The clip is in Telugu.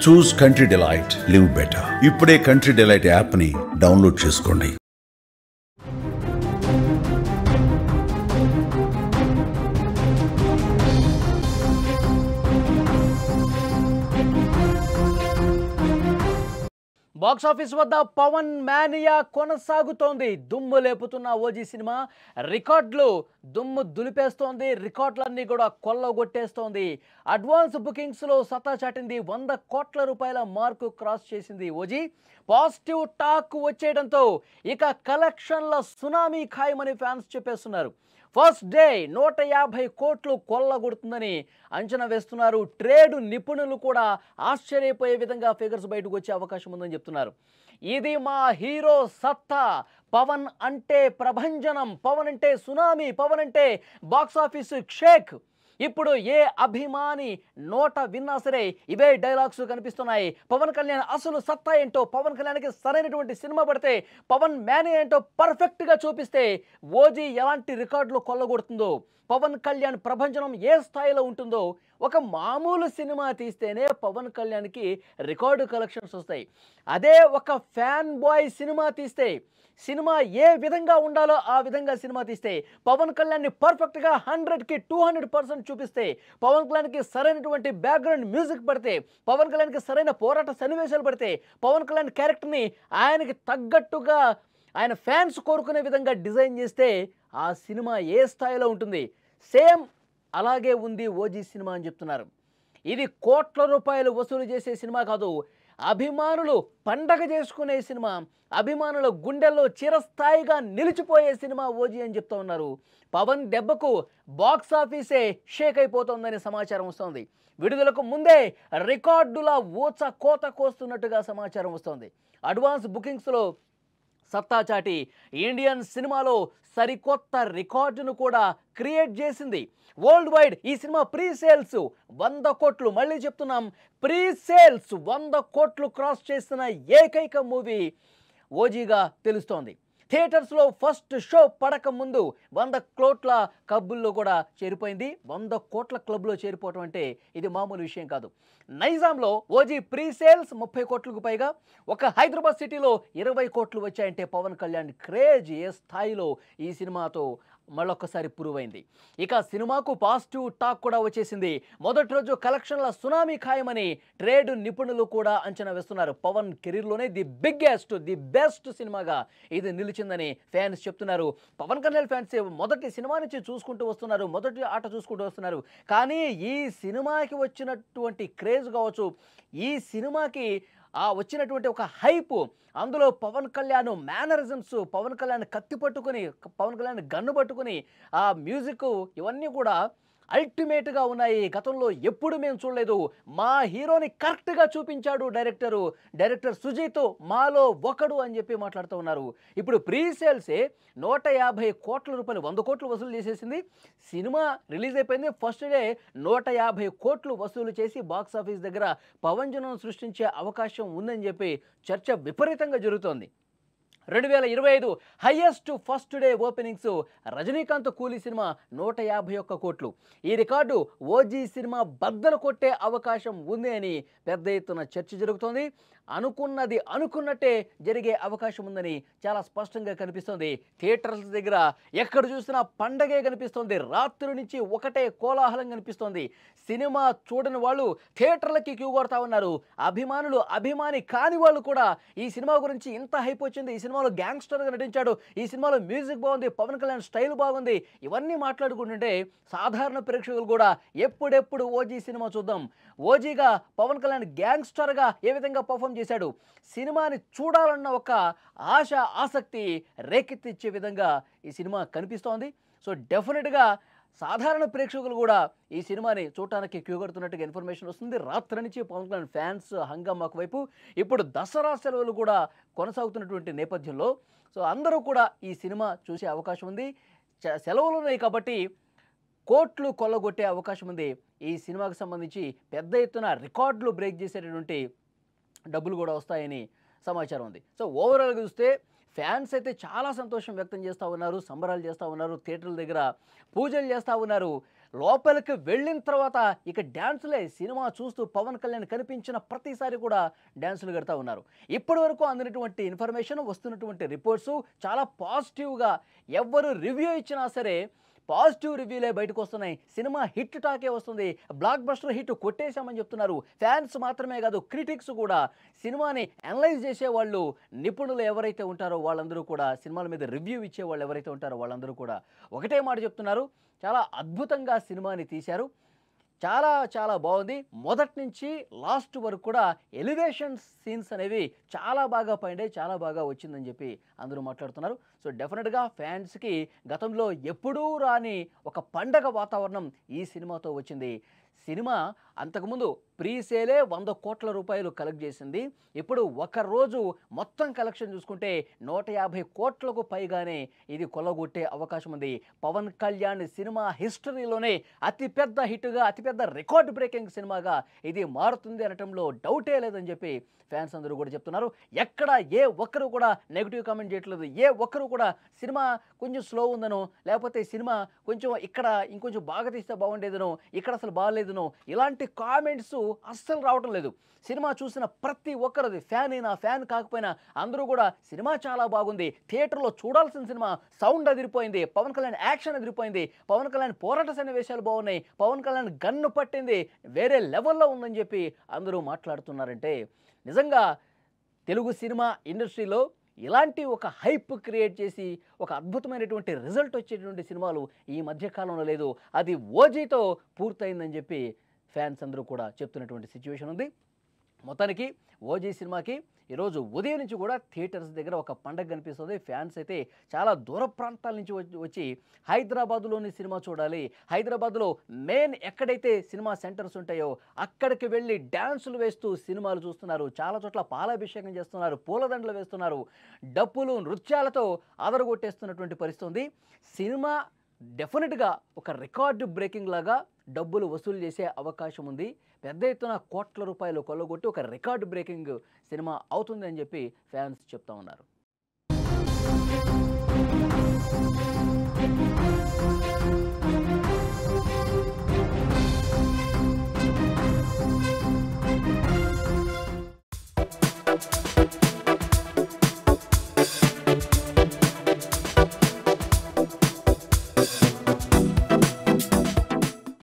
చూస్ కంట్రీ డిలైట్, లివ్ బెటర్. ఇప్పుడే కంట్రీ డిలైట్ యాప్ని డౌన్లోడ్ చేసుకోండి. బాక్సాఫీస్ వద్ద పవన్ మేనియా కొనసాగుతోంది. దుమ్ము లేపుతున్న ఓజీ సినిమా రికార్డులు దుమ్ము దులిపేస్తోంది. రికార్డులన్నీ కూడా కొల్లగొట్టేస్తోంది. అడ్వాన్స్ బుకింగ్స్లో సత్తా చాటింది. 100 కోట్ల రూపాయల మార్కు క్రాస్ చేసింది ఓజీ. పాజిటివ్ టాక్ వచ్చేయడంతో ఇక కలెక్షన్ల సునామీ ఖాయమని ఫ్యాన్స్ చెప్పేస్తున్నారు. ఫస్ట్ డే 150 కోట్లు కొల్లగొడుతుందని అంచనా వేస్తున్నారు. ట్రేడ్ నిపుణులు కూడా ఆశ్చర్యపోయే విధంగా ఫిగర్స్ బయటకు వచ్చే అవకాశం ఉందని చెప్తున్నారు. ఇది మా హీరో సత్తా. పవన్ అంటే ప్రభంజనం, పవన్ అంటే సునామీ, పవన్ అంటే బాక్సాఫీస్ షేక్. ఇప్పుడు ఏ అభిమాని నోట విన్నా సరే ఇవే డైలాగ్స్ కనిపిస్తున్నాయి. పవన్ కళ్యాణ్ అసలు సత్తా ఏంటో, పవన్ కళ్యాణ్కి సరైనటువంటి సినిమా పడితే, పవన్ మేనే ఏంటో పర్ఫెక్ట్గా చూపిస్తే ఓజీ ఎలాంటి రికార్డులు కొల్లగొడుతుందో, పవన్ కళ్యాణ్ ప్రభంజనం ఏ స్థాయిలో ఉంటుందో, ఒక మామూలు సినిమా తీస్తేనే పవన్ కళ్యాణ్కి రికార్డు కలెక్షన్స్ వస్తాయి. అదే ఒక ఫ్యాన్ బాయ్ సినిమా తీస్తే, సినిమా ఏ విధంగా ఉండాలో ఆ విధంగా సినిమా తీస్తే, పవన్ కళ్యాణ్ని పర్ఫెక్ట్గా 100కి 200% చూపిస్తే, పవన్ కళ్యాణ్కి సరైనటువంటి బ్యాక్గ్రౌండ్ మ్యూజిక్ పడితే, పవన్ కళ్యాణ్కి సరైన పోరాట సన్నివేశాలు పడితే, పవన్ కళ్యాణ్ క్యారెక్టర్ని ఆయనకి తగ్గట్టుగా ఆయన ఫ్యాన్స్ కోరుకునే విధంగా డిజైన్ చేస్తే ఆ సినిమా ఏ స్థాయిలో ఉంటుంది. సేమ్ అలాగే ఉంది ఓజీ సినిమా అని చెప్తున్నారు. ఇది కోట్ల రూపాయలు వసూలు చేసే సినిమా కాదు, అభిమానులు పండగ చేసుకునే సినిమా, అభిమానుల గుండెల్లో చిరస్థాయిగా నిలిచిపోయే సినిమా ఓజీ అని చెప్తూ ఉన్నారు. పవన్ దెబ్బకు బాక్సాఫీసే షేక్ అయిపోతుందని సమాచారం వస్తోంది. విడుదలకు ముందే రికార్డుల ఊచ కోత కోస్తున్నట్టుగా సమాచారం వస్తోంది. అడ్వాన్స్ బుకింగ్స్లో సత్తా చాటి ఇండియన్ సినిమాలో సరికొత్త రికార్డును కూడా క్రియేట్ చేసింది. వరల్డ్ వైడ్ ఈ సినిమా ప్రీ సేల్స్ 100 కోట్లు, మళ్ళీ చెప్తున్నాం, ప్రీ సేల్స్ 100 కోట్లు క్రాస్ చేసిన ఏకైక మూవీ ఓజీగా తెలుస్తోంది. థియేటర్స్లో ఫస్ట్ షో పడక ముందు 100 కోట్ల క్లబ్బుల్లో కూడా చేరిపోయింది. 100 కోట్ల క్లబ్లో చేరిపోవటం అంటే ఇది మామూలు విషయం కాదు. నైజాంలో ఓజీ ప్రీ సేల్స్ 30 కోట్లకు పైగా, ఒక హైదరాబాద్ సిటీలో 20 కోట్లు వచ్చాయంటే పవన్ కళ్యాణ్ క్రేజ్ ఏ స్థాయిలో ఈ సినిమాతో మళ్ళొక్కసారి ప్రూవ్ అయింది. ఇక సినిమాకు పాజిటివ్ టాక్ కూడా వచ్చేసింది. మొదటి రోజు కలెక్షన్ల సునామీ ఖాయమని ట్రేడ్ నిపుణులు కూడా అంచనా వేస్తున్నారు. పవన్ కెరీర్లోనే ది బిగ్గెస్ట్, ది బెస్ట్ సినిమాగా ఇది నిలిచిందని ఫ్యాన్స్ చెప్తున్నారు. పవన్ కళ్యాణ్ ఫ్యాన్స్ మొదటి సినిమా నుంచి చూసుకుంటూ వస్తున్నారు, మొదటి ఆట చూసుకుంటూ వస్తున్నారు. కానీ ఈ సినిమాకి వచ్చినటువంటి క్రేజ్ కావచ్చు, ఈ సినిమాకి వచ్చినటువంటి ఒక హైప్, అందులో పవన్ కళ్యాణ్ మేనరిజమ్స్, పవన్ కళ్యాణ్ కత్తి పట్టుకుని, పవన్ కళ్యాణ్ గన్ను పట్టుకుని ఆ మ్యూజిక్ ఇవన్నీ కూడా అల్టిమేట్గా ఉన్నాయి. గతంలో ఎప్పుడు మేము చూడలేదు. మా హీరోని కరెక్ట్గా చూపించాడు డైరెక్టర్ సుజీత్, మాలో ఒకడు అని చెప్పి మాట్లాడుతూ ఉన్నారు. ఇప్పుడు ప్రీ సేల్సే 150 కోట్ల రూపాయలు, 100 కోట్లు వసూలు చేసేసింది. సినిమా రిలీజ్ అయిపోయింది. ఫస్ట్ డే 150 కోట్లు వసూలు చేసి బాక్సాఫీస్ దగ్గర పవన్ సృష్టించే అవకాశం ఉందని చెప్పి చర్చ విపరీతంగా జరుగుతోంది. 2025 highest first day openings Rajinikanth కూలీ సినిమా 151 కోట్లు. ఈ రికార్డు ఓజీ సినిమా బద్దలు కొట్టే అవకాశం ఉంది అని పెద్ద ఎత్తున చర్చ జరుగుతోంది. అనుకున్నది అనుకున్నట్టే జరిగే అవకాశం ఉందని చాలా స్పష్టంగా కనిపిస్తోంది. థియేటర్స్ దగ్గర ఎక్కడ చూసినా పండగే కనిపిస్తోంది. రాత్రి నుంచి ఒకటే కోలాహలం కనిపిస్తోంది. సినిమా చూడని వాళ్ళు థియేటర్లకి క్యూ కొడతా ఉన్నారు. అభిమాని కాని వాళ్ళు కూడా ఈ సినిమా గురించి ఇంత హైప్ వచ్చింది, ఈ సినిమాలో గ్యాంగ్స్టర్గా నటించాడు, ఈ సినిమాలో మ్యూజిక్ బాగుంది, పవన్ కళ్యాణ్ స్టైల్ బాగుంది, ఇవన్నీ మాట్లాడుకుంటుంటే సాధారణ ప్రేక్షకులు కూడా ఎప్పుడెప్పుడు ఓజీ సినిమా చూద్దాం, ఓజీగా పవన్ కళ్యాణ్ గ్యాంగ్స్టర్గా ఏ విధంగా పర్ఫామ్ చేశాడు, సినిమాని చూడాలన్న ఒక ఆసక్తి రేకెత్తిచ్చే విధంగా ఈ సినిమా కనిపిస్తోంది. సో డెఫినెట్గా సాధారణ ప్రేక్షకులు కూడా ఈ సినిమాని చూడటానికి క్యూ కడుతున్నట్టుగా ఇన్ఫర్మేషన్ వస్తుంది. రాత్రి నుంచి పవన్ కళ్యాణ్ ఫ్యాన్స్ హంగామాకు వైపు. ఇప్పుడు దసరా సెలవులు కూడా కొనసాగుతున్నటువంటి నేపథ్యంలో సో అందరూ కూడా ఈ సినిమా చూసే అవకాశం ఉంది. సెలవులు ఉన్నాయి కాబట్టి కోట్లు కొల్లగొట్టే అవకాశం ఉంది. ఈ సినిమాకి సంబంధించి పెద్ద ఎత్తున రికార్డులు బ్రేక్ చేసేటటువంటి డబ్బులు కూడా వస్తాయని సమాచారం ఉంది. సో ఓవరాల్గా చూస్తే ఫ్యాన్స్ అయితే చాలా సంతోషం వ్యక్తం చేస్తూ ఉన్నారు, సంబరాలు చేస్తూ ఉన్నారు, థియేటర్ల దగ్గర పూజలు చేస్తూ ఉన్నారు. లోపలికి వెళ్ళిన తర్వాత ఇక డ్యాన్సులే. సినిమా చూస్తూ పవన్ కళ్యాణ్ కనిపించిన ప్రతిసారి కూడా డ్యాన్సులు కడతా ఉన్నారు. ఇప్పటి వరకు అందినటువంటి ఇన్ఫర్మేషన్, వస్తున్నటువంటి రిపోర్ట్స్ చాలా పాజిటివ్గా, ఎవ్వరు రివ్యూ ఇచ్చినా సరే పాజిటివ్ రివ్యూలే బయటకు వస్తున్నాయి. సినిమా హిట్ టాకే వస్తుంది, బ్లాక్ బస్టర్ హిట్ కొట్టేశామని చెప్తున్నారు. ఫ్యాన్స్ మాత్రమే కాదు, క్రిటిక్స్ కూడా, సినిమాని అనలైజ్ చేసేవాళ్ళు, నిపుణులు ఎవరైతే ఉంటారో వాళ్ళందరూ కూడా, సినిమాల మీద రివ్యూ ఇచ్చే వాళ్ళు ఎవరైతే ఉంటారో వాళ్ళందరూ కూడా ఒకటే మాట చెప్తున్నారు, చాలా అద్భుతంగా సినిమాని తీశారు, చాలా చాలా బాగుంది. మొదటి నుంచి లాస్ట్ వరకు కూడా ఎలివేషన్ సీన్స్ అనేవి చాలా బాగా పైండాయి, చాలా బాగా వచ్చిందని చెప్పి అందరూ మాట్లాడుతున్నారు. సో డెఫినెట్గా ఫ్యాన్స్కి గతంలో ఎప్పుడూ రాని ఒక పండగ వాతావరణం ఈ సినిమాతో వచ్చింది. సినిమా అంతకుముందు ప్రీ సేలే 100 కోట్ల రూపాయలు కలెక్ట్ చేసింది. ఇప్పుడు ఒక రోజు మొత్తం కలెక్షన్ చూసుకుంటే 150 కోట్లకు పైగానే ఇది కొల్లగొట్టే అవకాశం ఉంది. పవన్ కళ్యాణ్ సినిమా హిస్టరీలోనే అతిపెద్ద హిట్గా, అతిపెద్ద రికార్డ్ బ్రేకింగ్ సినిమాగా ఇది మారుతుంది అనటంలో డౌటే లేదని చెప్పి ఫ్యాన్స్ అందరూ కూడా చెప్తున్నారు. ఎక్కడ ఏ ఒక్కరు కూడా నెగిటివ్ కామెంట్ చేయట్లేదు. ఏ ఒక్కరు కూడా సినిమా కొంచెం స్లో ఉందనో, లేకపోతే సినిమా కొంచెం ఇక్కడ ఇంకొంచెం బాగా తీస్తే బాగుండేదనో, ఇక్కడ అసలు బాగాలేదనో, ఇలాంటి కామెంట్స్ అస్సలు రావటం లేదు. సినిమా చూసిన ప్రతి ఒక్కరిది, ఫ్యాన్ అయినా ఫ్యాన్ కాకపోయినా అందరూ కూడా సినిమా చాలా బాగుంది, థియేటర్లో చూడాల్సిన సినిమా, సౌండ్ అదిరిపోయింది, పవన్ కళ్యాణ్ యాక్షన్ అదిరిపోయింది, పవన్ కళ్యాణ్ పోరాట సన్నివేశాలు బాగున్నాయి, పవన్ కళ్యాణ్ గన్ను పట్టింది వేరే లెవెల్లో ఉందని చెప్పి అందరూ మాట్లాడుతున్నారంటే, నిజంగా తెలుగు సినిమా ఇండస్ట్రీలో ఇలాంటి ఒక హైప్ క్రియేట్ చేసి ఒక అద్భుతమైనటువంటి రిజల్ట్ వచ్చేటువంటి సినిమాలు ఈ మధ్యకాలంలో లేదు. అది ఓజీతో పూర్తయిందని చెప్పి ఫ్యాన్స్ అందరూ కూడా చెప్తున్నటువంటి సిచ్యువేషన్ ఉంది. మొత్తానికి ఓజీ సినిమాకి ఈరోజు ఉదయం నుంచి కూడా థియేటర్స్ దగ్గర ఒక పండగ కనిపిస్తుంది. ఫ్యాన్స్ అయితే చాలా దూర ప్రాంతాల నుంచి వచ్చి హైదరాబాద్లోని సినిమా చూడాలి, హైదరాబాద్లో మెయిన్ ఎక్కడైతే సినిమా సెంటర్స్ ఉంటాయో అక్కడికి వెళ్ళి డ్యాన్సులు వేస్తూ సినిమాలు చూస్తున్నారు. చాలా చోట్ల పాలాభిషేకం చేస్తున్నారు, పూలదండలు వేస్తున్నారు, డప్పులు నృత్యాలతో ఆదరగొట్టేస్తున్నటువంటి పరిస్థితి ఉంది. సినిమా డెఫినెట్గా ఒక రికార్డు బ్రేకింగ్ లాగా డబ్బులు వసూలు చేసే అవకాశం ఉంది. పెద్ద ఎత్తున కోట్ల రూపాయలు కొల్లగొట్టి ఒక రికార్డు బ్రేకింగ్ సినిమా అవుతుంది అని చెప్పి ఫ్యాన్స్ చెప్తా ఉన్నారు.